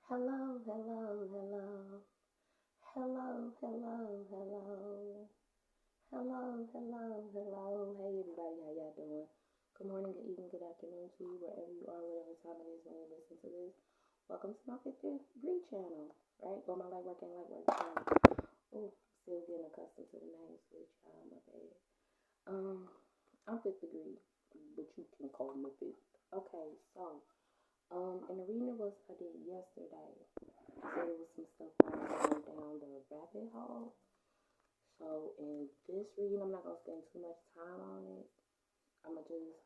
Hello, hello, hello. Hello, hello, hello. Hello, hello, hello. Hey everybody, how y'all doing? Good morning, good evening, good afternoon to you, wherever you are, whatever time it is when you listen to this. Welcome to my Fifth Degree channel, right? Or my Light Work and Light Work channel. Oh, still getting accustomed to the name switch, y'all, my bad. I'm Fifth Degree, but you can call me Fifth. Okay, so, in the reading of books I did yesterday, there was some stuff going down the rabbit hole. So in this reading, I'm not gonna spend too much time on it. I'm gonna just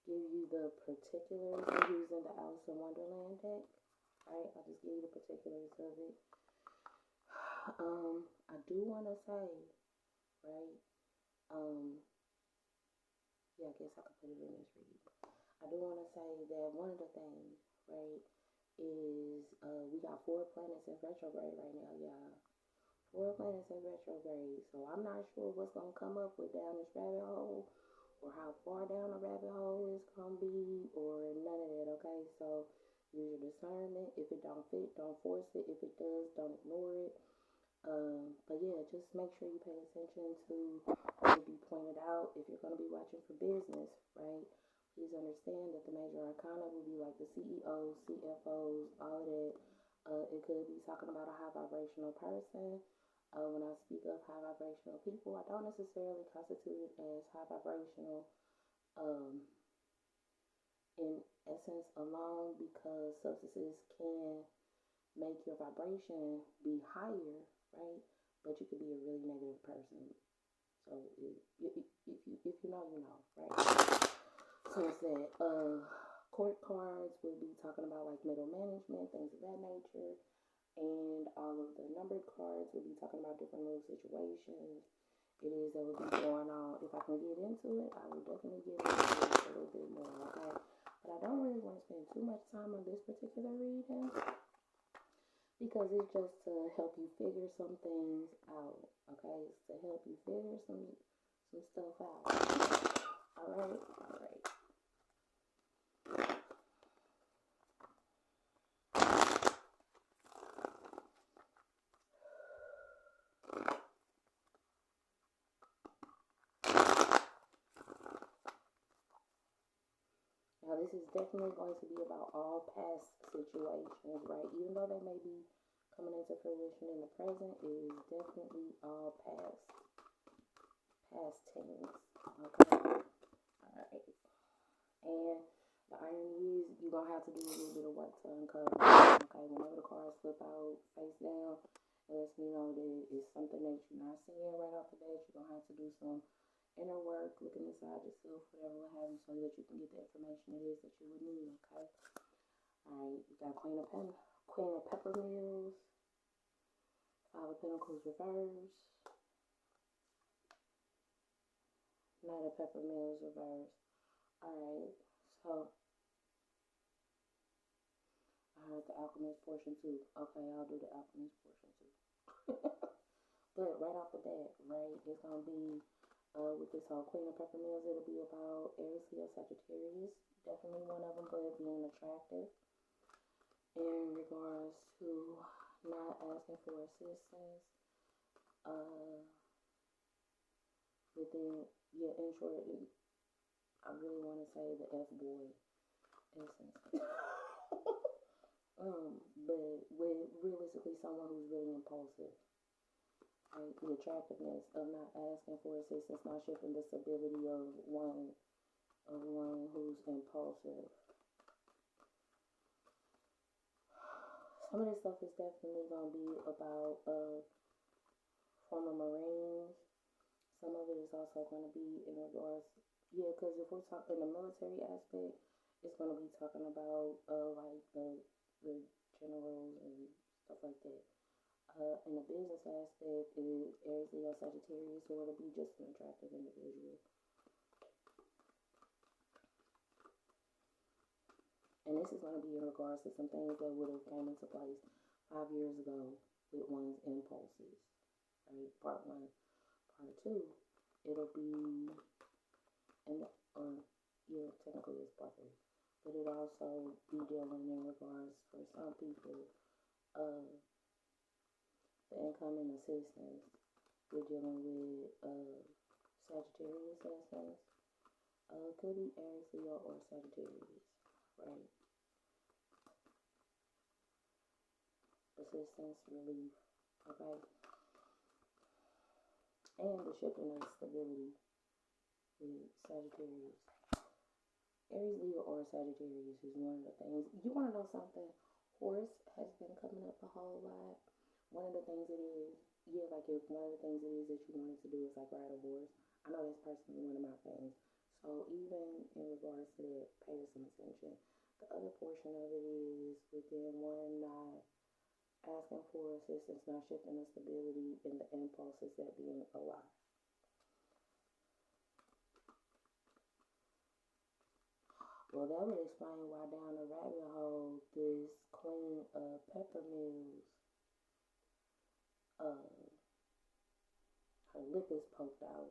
give you the particulars of using the Alice in Wonderland deck. Right, I'll just give you the particulars of it. I do want to say, right, yeah, I guess I could put it in this reading. I do want to say that one of the things, right, is we got 4 planets in retrograde right now, y'all. 4 planets in retrograde. So I'm not sure what's gonna come up with down this rabbit hole, or how far down the rabbit hole it's gonna be, or none of that. Okay, so use your discernment. If it don't fit, don't force it. If it does, don't ignore it. But yeah, just make sure you pay attention to what will be pointed out. If you're gonna be watching for business, right? Please understand that the major arcana will be like the CEOs, CFOs, all of that. It could be talking about a high vibrational person. When I speak of high vibrational people, I don't necessarily constitute it as high vibrational um, in essence alone, because substances can make your vibration be higher, right? But you could be a really negative person. So if you know, you know, right? So it's that court cards will be talking about like middle management, things of that nature. And all of the numbered cards will be talking about different little situations it is that will be going on. If I can get into it, I will definitely get into it a little bit more, okay? But I don't really want to spend too much time on this particular reading, because it's just to help you figure some things out, okay? It's to help you figure some stuff out. All right, all right. Now, this is definitely going to be about all past situations, right? Even though they may be coming into fruition in the present, it is definitely all past things. Okay? Alright. And the irony is, you're going to have to do a little bit of work to uncover it. Okay? Whenever the cards flip out face down, it lets me know that it's something that you're not seeing right off the bat. You're going to have to do some inner work, looking inside yourself, whatever, what have you, so that you can get the information it is that you would need, okay? Alright, you got Queen of Peppermills, Five of Pentacles reverse, Knight of Peppermills reverse. Alright, so I heard the Alchemist portion too. Okay, I'll do the Alchemist portion too. But right off the bat, right, it's gonna be with this whole Queen of Peppermills, it'll be about Aries, Leo, Sagittarius. Definitely one of them, but being attractive. In regards to not asking for assistance, within, yeah, in short, I really want to say the F-boy essence. But with realistically someone who's really impulsive. Right? The attractiveness of not asking for assistance, not shifting the stability of one who's impulsive. Some of this stuff is definitely gonna be about former Marines. Some of it is also gonna be in regards, yeah, because if we're talking in the military aspect, it's gonna be talking about like the generals and stuff like that. In the business aspect, is Aries, Leo, Sagittarius, so it'll be just an attractive individual. And this is going to be in regards to some things that would have came into place 5 years ago with one's impulses, right? Part one. Part two, it'll be in the, yeah, technically it's part three, but it also be dealing in regards for some people Uh, the incoming assistance, we're dealing with Sagittarius essence. Could be Aries, Leo, or Sagittarius, right? Assistance, relief, okay? And the shifting of stability with Sagittarius. Aries, Leo, or Sagittarius is one of the things. You want to know something? Horse has been coming up a whole lot. One of the things it is, yeah, like if one of the things it is that you wanted to do is like ride a horse. I know that's personally one of my things. So even in regards to that, pay some attention. The other portion of it is within one, not asking for assistance, not shifting the stability, and the impulses that being a lot. Well, that would explain why down the rabbit hole, this Queen of Peppermills, uh, her lip is poked out.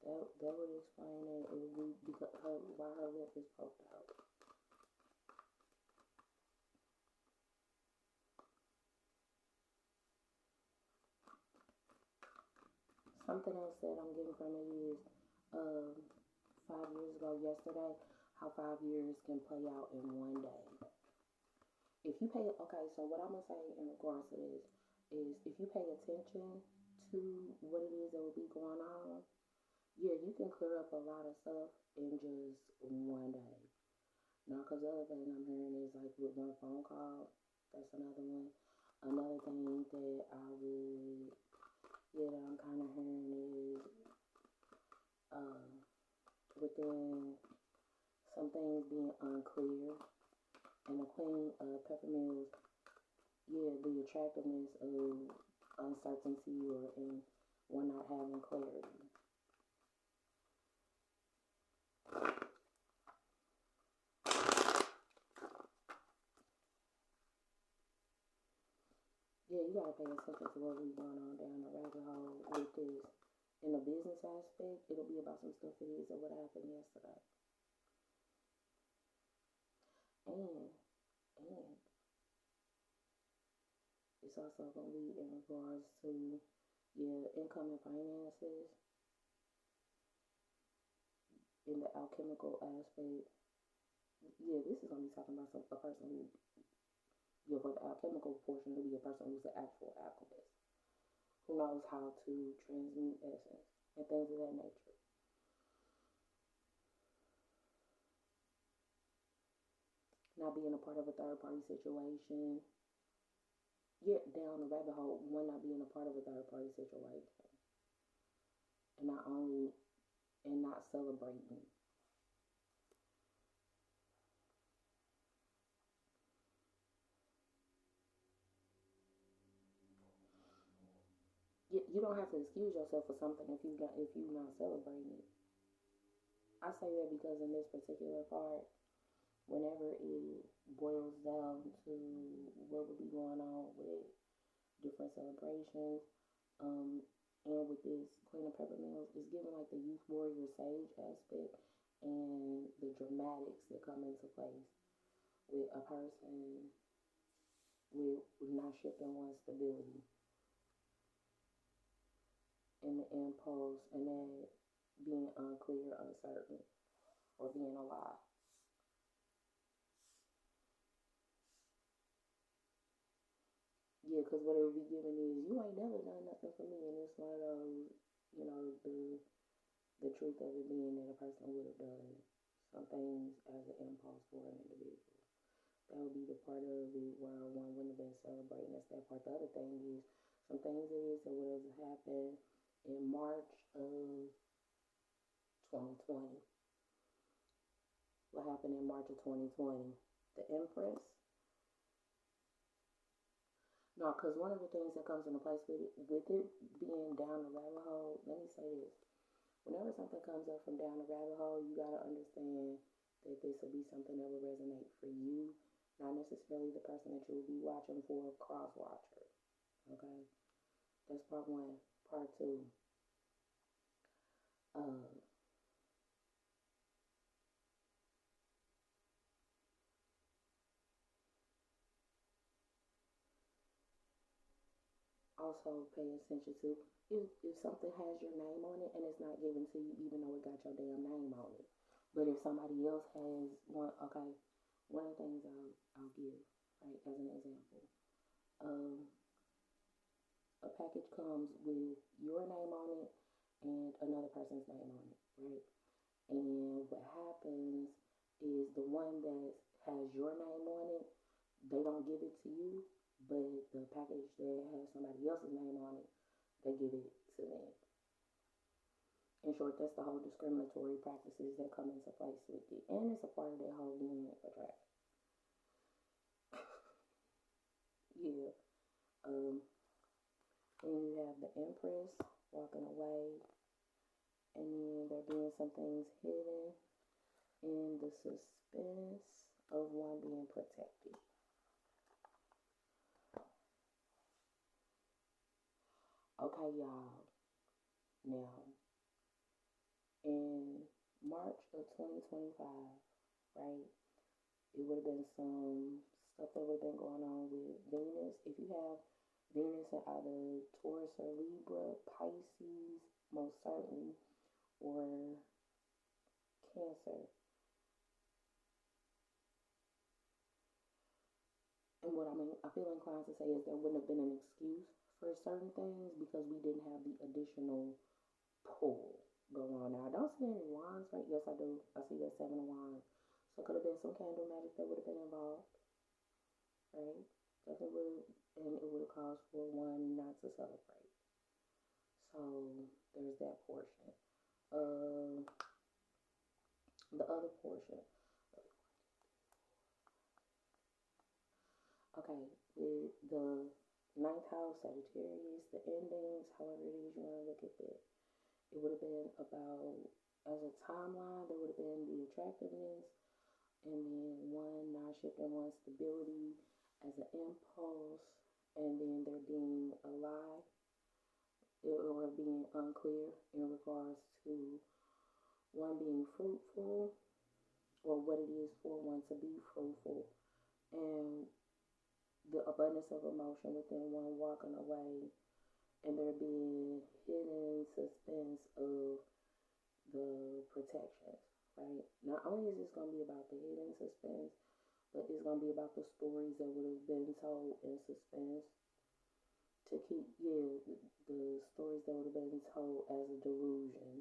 That would explain it. It would be because why her lip is poked out. Something else that I'm getting from it is um, 5 years ago yesterday, how 5 years can play out in one day. If you pay, okay, so what I'm going to say in regards to this is if you pay attention to what it is that will be going on, yeah, you can clear up a lot of stuff in just one day. Now, because the other thing I'm hearing is like with one phone call, that's another one. Another thing that I would, yeah, that I'm kind of hearing is uh, within some things being unclear. And the Queen of Peppermills, yeah, the attractiveness of uncertainty or in one not having clarity. Yeah, you gotta pay attention to what we going on down the rabbit hole with this. In the business aspect, it'll be about some stuff it is of what happened yesterday. And it's also gonna be in regards to your income and finances in the alchemical aspect. Yeah, this is gonna be talking about a person who, yeah, for the alchemical portion, it'll be a person who's the actual alchemist who knows how to transmute essence and things of that nature. Not being a part of a third party situation. Yeah, down the rabbit hole, one not being a part of a third party situation. And not only, and not celebrating. You don't have to excuse yourself for something if you're not celebrating it. I say that because in this particular part, whenever it boils down to what would be going on with different celebrations, um, and with this Queen of Peppermills, it's giving like the youth warrior sage aspect and the dramatics that come into place with a person with not shifting one's stability and the impulse and that being unclear, uncertain, or being a lie. Yeah, because what it would be giving is you ain't never done nothing for me, and it's one of those, the truth of it being that a person would have done some things as an impulse for an individual. That would be the part of it where one wouldn't have been celebrating. That's that part. The other thing is some things it is that would have happened in March of 2020. What happened in March of 2020? The Empress. No, because one of the things that comes into place with it being down the rabbit hole, let me say this. Whenever something comes up from down the rabbit hole, you got to understand that this will be something that will resonate for you, not necessarily the person that you will be watching for, cross watcher. Okay? That's part one. Part two. Uh, also pay attention to if something has your name on it and it's not given to you, even though it got your damn name on it. But if somebody else has one, okay, one of the things I'll give, right, as an example, um, a package comes with your name on it and another person's name on it, right? And what happens is the one that has your name on it, they don't give it to you, but the package that has somebody else's name on it, they give it to them. In short, that's the whole discriminatory practices that come into place with it. And it's a part of that whole union for track. Yeah. And you have the Empress walking away, and then there being some things hidden in the suspense of one being protected. Okay, y'all. Now, in March of 2025, right, it would have been some stuff that would have been going on with Venus. If you have Venus in either Taurus or Libra, Pisces, most certainly, or Cancer. And what I feel inclined to say is there wouldn't have been an excuse for certain things because we didn't have the additional pull going on. Now, I don't see any wands, right? Yes, I do. I see that Seven of Wands. So it could have been some candle magic that would have been involved, right? Definitely would, and it would have caused for one not to celebrate. So there's that portion. The other portion. Okay, with the ninth house, Sagittarius, the endings, however it is you want to look at that, it would have been about, as a timeline, there would have been the attractiveness, and then one not shifting, one stability as an impulse, and then there being a lie or being unclear in regards to one being fruitful or what it is for one to be fruitful, and the abundance of emotion within one walking away, and there being hidden suspense of the protections, right? Not only is this going to be about the hidden suspense, but it's going to be about the stories that would have been told in suspense to keep, the stories that would have been told as a delusion.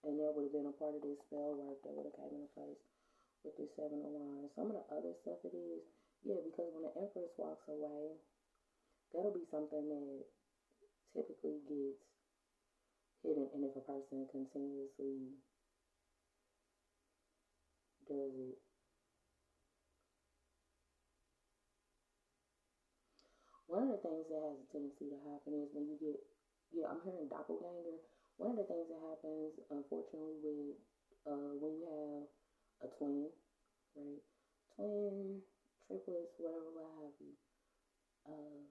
And that would have been a part of this spell work that would have came into place with this Seven of Wands. Some of the other stuff it is, because when the Empress walks away, that'll be something that typically gets hidden, and if a person continuously does it. One of the things that has a tendency to happen is when you get, I'm hearing doppelganger. One of the things that happens, unfortunately, with when you have a twin, right? Twin, triplets, whatever, what have you, uh,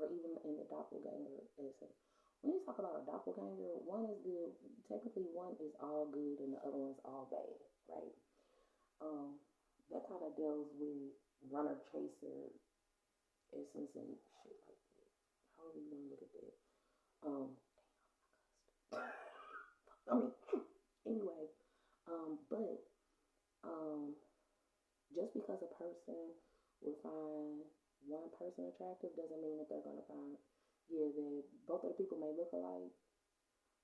or even in the doppelganger essay. When you talk about a doppelganger, one is good. Technically, one is all good and the other one's all bad, right? That kind of deals with runner chaser essence and shit like that. However you want to look at that. Um, I mean, anyway, but just because a person will find one person attractive doesn't mean that they're gonna find, that both of the people may look alike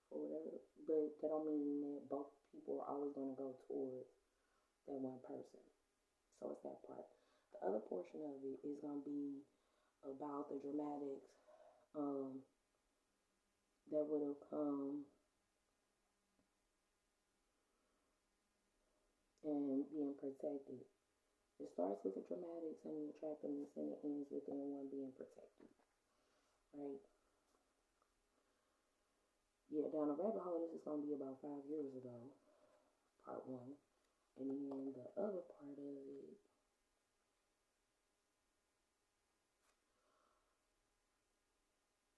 or whatever, but that don't mean that both people are always gonna go towards that one person. So it's that part. The other portion of it is gonna be about the dramatics that would have come and being protected. It starts with the dramatics and the attractiveness, and it ends with one being protected, right? Down the rabbit hole, this is going to be about 5 years ago, part one. And then the other part of it,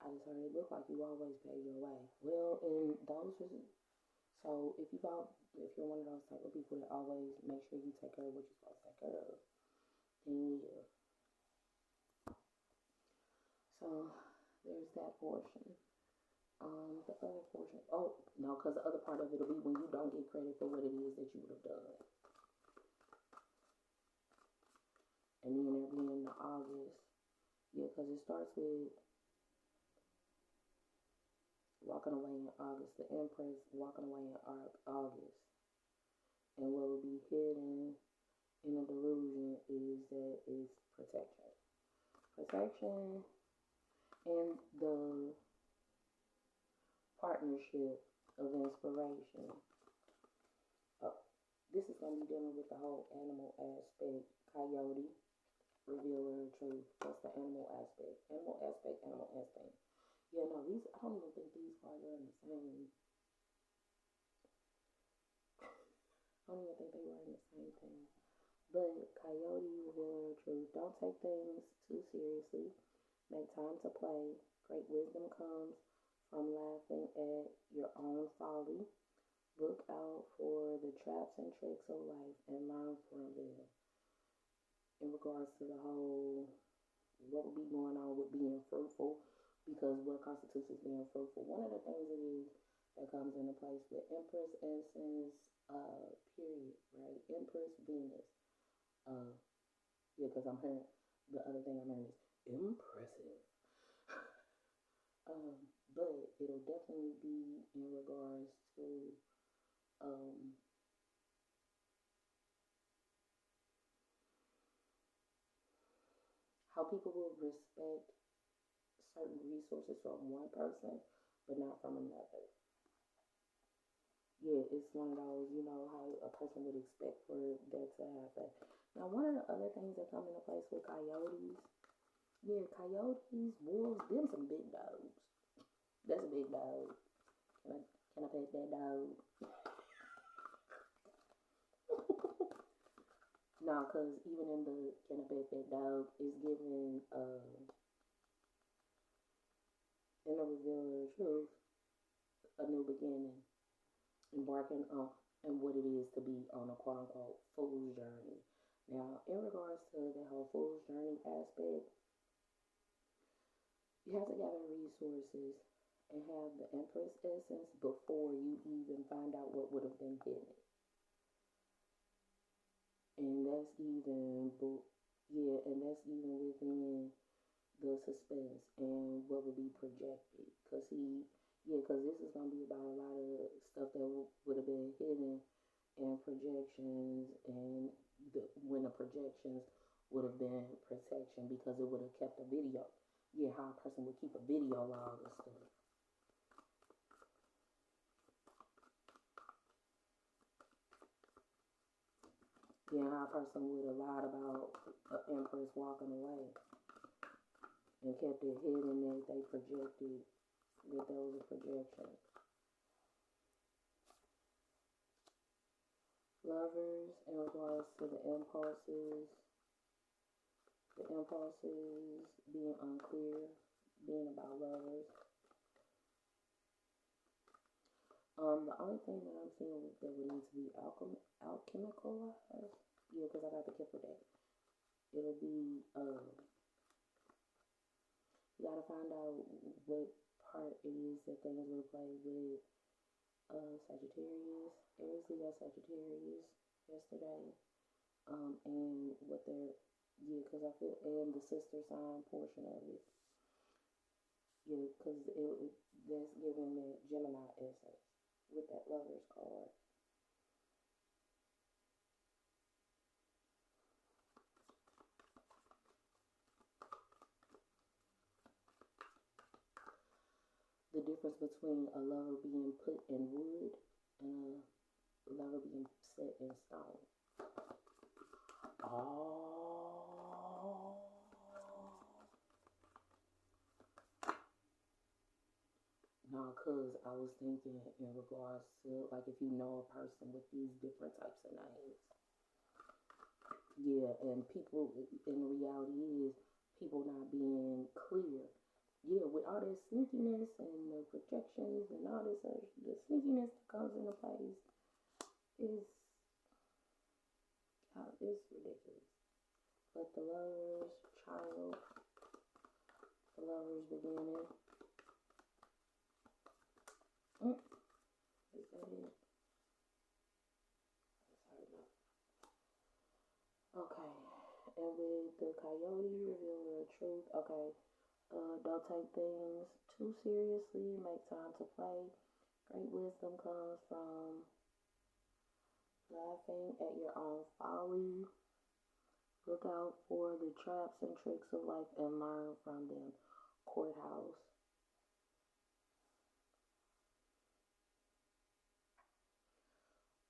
I just heard it look like you always pay your way. Well, and those are, so if you're one of those type of people that always make sure you take care of what you're supposed to take care of, then yeah. So there's that portion. The other portion, oh no, because the other part of it will be when you don't get credit for what it is that you would have done. And then it'll be in the August. Yeah, because it starts with walking away in August. The Empress walking away in August. And what will be hidden in the delusion is that it's protection. Protection and the partnership of inspiration. This is going to be dealing with the whole animal aspect. Coyote, revealer of truth. That's the animal aspect. Animal aspect, animal aspect. Yeah, no, these, I don't even think these cards are in the same. I don't even think they were in the same thing. But Coyote, revealer of truth. Don't take things too seriously. Make time to play. Great wisdom comes from laughing at your own folly. Look out for the traps and tricks of life and learn from them. In regards to the whole, what would be going on with being fruitful, because what constitutes as being fruitful. One of the things it is that comes into place with Empress Essence, period, right? Empress Venus. Yeah, because I'm hearing, the other thing I'm hearing is impressive. But it'll definitely be in regards to how people will respect certain resources from one person, but not from another. Yeah, it's one of those, you know, how a person would expect for that to happen. Now, one of the other things that come into place with coyotes, yeah, coyotes, wolves, them some big dogs. That's a big dog. Can I pet that dog? No, because even in the Can I Pet That Dog is giving, in the revealer of truth, a new beginning, embarking on and what it is to be on a quote unquote fool's journey. Now, in regards to the whole fool's journey aspect, you have to gather resources and have the Empress essence before you even find out what would have been hidden. And that's even, yeah, and that's even within the suspense and what will be projected. Because this is going to be about a lot of stuff that would have been hidden in projections, and when the projections would have been protection, because it would have kept a video. Yeah, how a person would keep a video log and stuff. Yeah, how a person would have lied about an Empress walking away and kept it hidden that they projected that there was a projection. Lovers, in regards to the impulses being unclear, being about lovers. The only thing that I'm seeing that would need to be alchemicalized, yeah, because I got the Kipper deck. It'll be, you gotta find out what part it is that things will play with Sagittarius, Aries, Leo, Sagittarius yesterday, and what they're, yeah, because I feel, and the sister sign portion of it, yeah, because that's giving the Gemini essence with that Lovers card. The difference between a lover being put in wood and a lover being set in stone. Oh. No, because I was thinking in regards to, like, if you know a person with these different types of names. Yeah, and people, in reality is, people not being clear. Yeah, with all this sneakiness and the projections and all this, the sneakiness that comes into place is, it's ridiculous. But the Lovers, Child, The Lovers beginning. Is that it? Okay. And with the Coyote, reveal the truth. Okay. Don't take things too seriously. Make time to play. Great wisdom comes from laughing at your own folly. Look out for the traps and tricks of life and learn from them. Courthouse.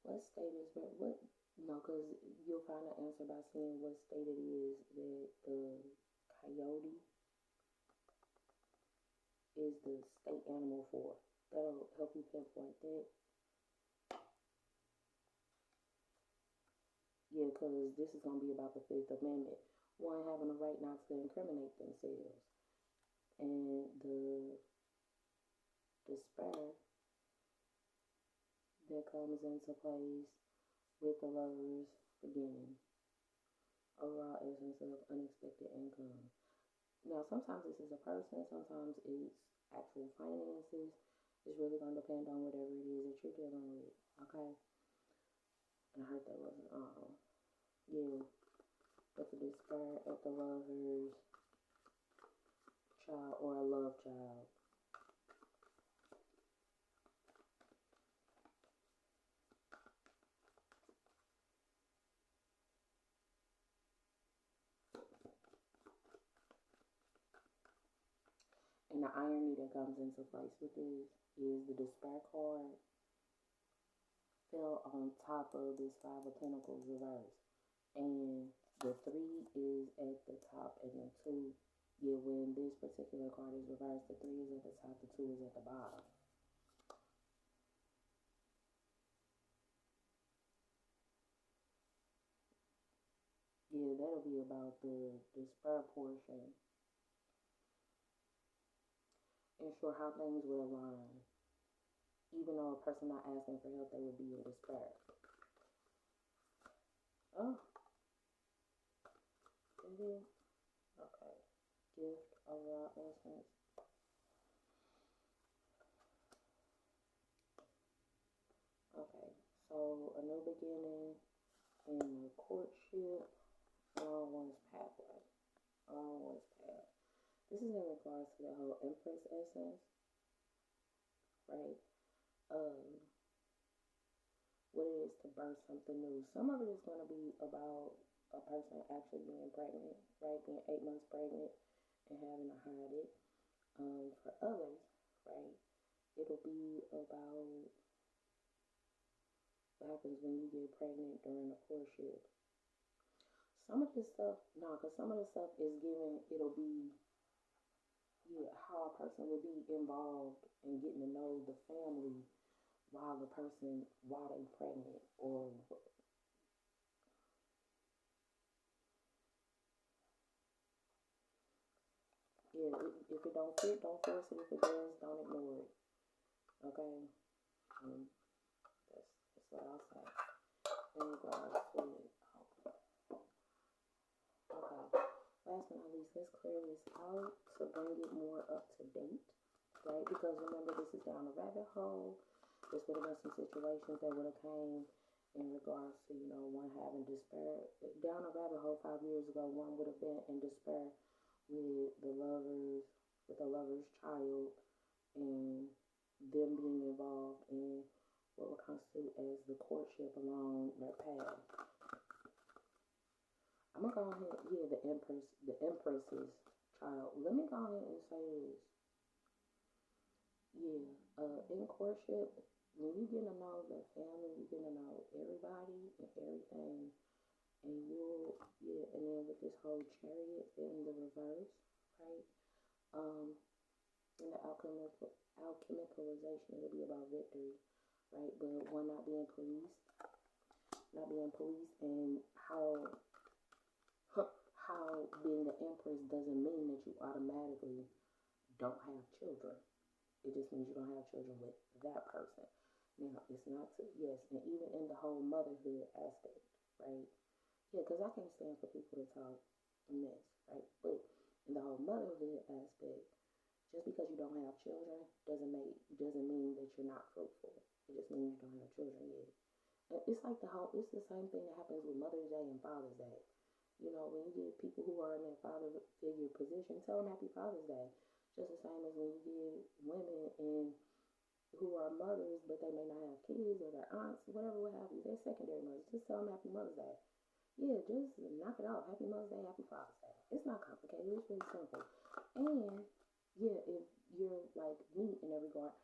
What state is where? What? No, because you'll find the answer by seeing what state it is that the coyote is the state animal for. That'll help you pinpoint that. Yeah, because this is going to be about the Fifth Amendment. One having a right not to incriminate themselves. And the despair that comes into place with the Lovers beginning. Overall essence of unexpected income. Now, sometimes this is a person, sometimes it's actual finances. It's really going to depend on whatever it is that you're dealing with, okay? And I heard that wasn't, yeah. But the despair at the Lover's child or a love child. And the irony that comes into place with this is the despair card fell on top of this Five of Pentacles reverse. And the 3 is at the top and the 2, yeah, when this particular card is reversed, the 3 is at the top, the 2 is at the bottom. Yeah, that'll be about the despair portion. Ensure how things will align. Even though a person not asking for help, they would be in despair. Oh, is it? Okay. Gift, overall essence. Okay, so a new beginning in the courtship along one's pathway, along one's path. This is in regards to the whole Empress essence, right? What it is to birth something new. Some of it is going to be about a person actually being pregnant, right? Being 8 months pregnant and having to hide it. For others, right, it'll be about what happens when you get pregnant during a courtship. Some of this stuff, no, because some of this stuff is given, it'll be, yeah, how a person will be involved in getting to know the family while they pregnant, or yeah, if it don't fit, don't force it. If it does, don't ignore it. Okay, that's what I'll say in regards to it. Okay, last but not least, let's clear this out to bring it more up to date, right? Because remember, this is down a rabbit hole. This would have been some situations that would have came in regards to, one having despair. Down a rabbit hole 5 years ago, one would have been in despair with the lover's child, and them being involved in what would constitute as the courtship along their path. I'm gonna go ahead, yeah, the Empress's child. Let me go ahead and say this. Yeah, in courtship, when you get to know the family, you get to know everybody and everything, and yeah, and then with this whole Chariot in the reverse, right? In the alchemicalization, it'll be about victory, right? But one not being policed, and how being the Empress doesn't mean that you automatically don't have children. It just means you don't have children with that person. Now, it's not to, yes, and even in the whole motherhood aspect, right? Yeah, because I can't stand for people to talk mess, right? But the whole motherhood aspect, just because you don't have children doesn't mean that you're not fruitful. It just means you don't have children yet. And it's the same thing that happens with Mother's Day and Father's Day. You know, when you get people who are in that father figure position, tell them Happy Father's Day. Just the same as when you get women and who are mothers, but they may not have kids or their aunts, whatever, what have you. They're secondary mothers. Just tell them Happy Mother's Day. Yeah, just knock it off. Happy Mother's Day, Happy Father's Day. It's not complicated. It's really simple. And yeah, if you're like me in that regard,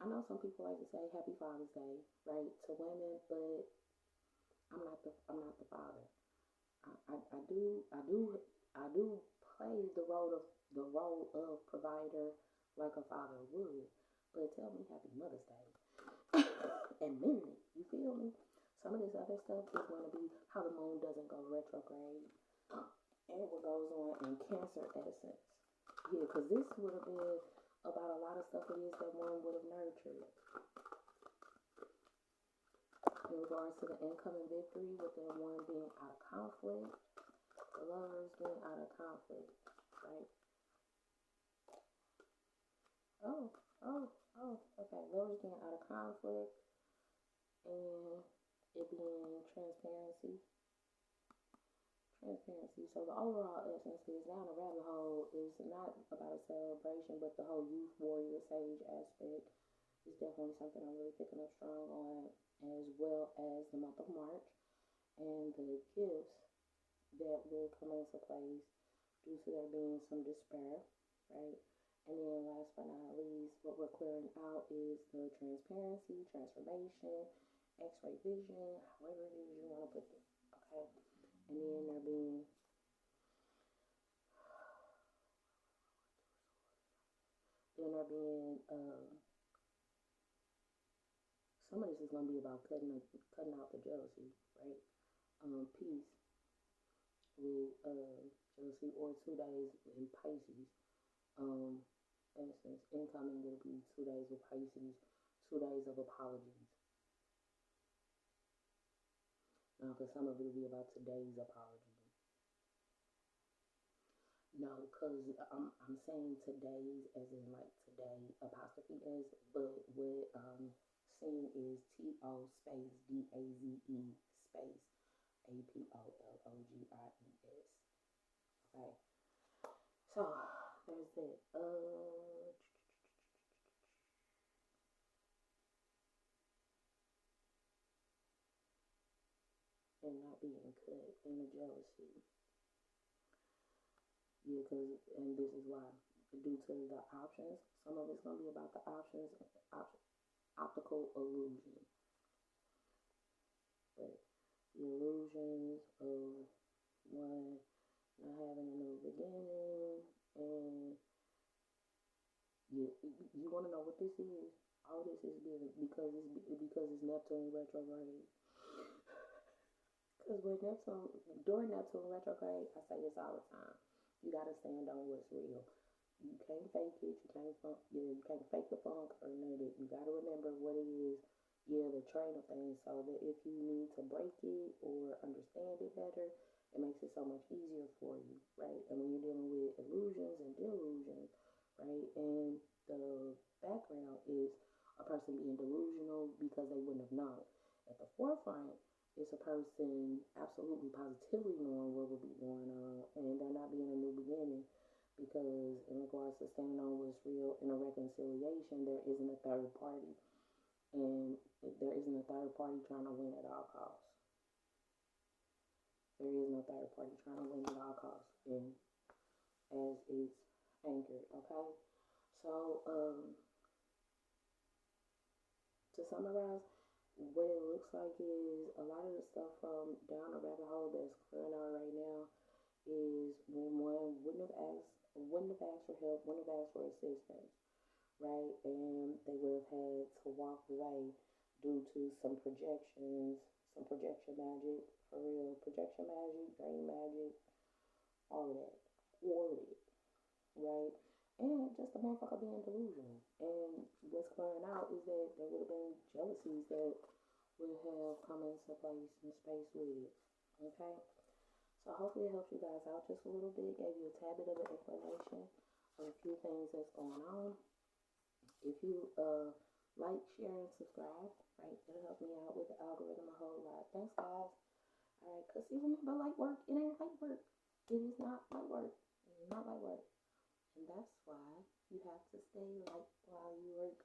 I know some people like to say Happy Father's Day, right, to women, but I'm not the father. I do play the role of provider like a father would. But tell me Happy Mother's Day and mean it. You feel me? Some of this other stuff is going to be how the moon doesn't go retrograde and what goes on in Cancer essence. Yeah, because this would have been about a lot of stuff it is that one would have nurtured in regards to the incoming victory with the one being out of conflict, the lovers being out of conflict, right? Oh, okay. Lovers being out of conflict and it being transparency. Transparency. So the overall essence is down the rabbit hole is not about a celebration, but the whole youth warrior sage aspect is definitely something I'm really picking up strong on, as well as the month of March and the gifts that will come into place due to there being some despair, right? And then last but not least, what we're clearing out is the transparency, transformation, x-ray vision, however it is you want to put it, okay? And then there being some of this is going to be about cutting out the jealousy, right? Peace with jealousy, or 2 days in Pisces. Instance, incoming will be 2 days with Pisces, 2 days of apologies. Now, because some of it will be about today's apology. No, because I'm saying today's as in like today apostrophe is, but what seeing is TO space DAZE space APOLOGIES. Okay, so there's that. And not being cut and the jealousy. Yeah, because, and this is why, due to the options, some of it's going to be about the options, optical illusion. But the illusions of one not having a new beginning, and you want to know what this is? All this is given because it's Neptune retrograde. Because with Neptune, during Neptune retrograde, I say this all the time. You gotta stand on what's real. You can't fake it. You can't fake the funk or none of it. You gotta remember what it is. Yeah, the train of things. So that if you need to break it or understand it better, it makes it so much easier for you, right? And when you're dealing with illusions and delusions, right? And the background is a person being delusional because they wouldn't have known. At the forefront, it's a person absolutely positively knowing what will be going on and there not being a new beginning, because in regards to standing on what's real in a reconciliation, there isn't a third party, and there isn't a third party trying to win at all costs. There is no third party trying to win at all costs, and as it's anchored, okay? So to summarize, what it looks like is a lot of the stuff from down the rabbit hole that's clearing out right now is when one wouldn't have asked for help, wouldn't have asked for assistance, right? And they would have had to walk away due to some projections, some projection magic, for real, projection magic, dream magic, all of that, all of it, right? And just the motherfucker being delusional. And what's clearing out is that there would have been jealousies that would have come into place in space with it. Okay? So hopefully it helps you guys out just a little bit, gave you a tad bit of an explanation of a few things that's going on. If you like, share, and subscribe, right? It'll help me out with the algorithm a whole lot. Thanks, guys. All right, because see, remember, light work, it ain't light work. It is not light work. It is not light work. And that's why you have to stay light while you work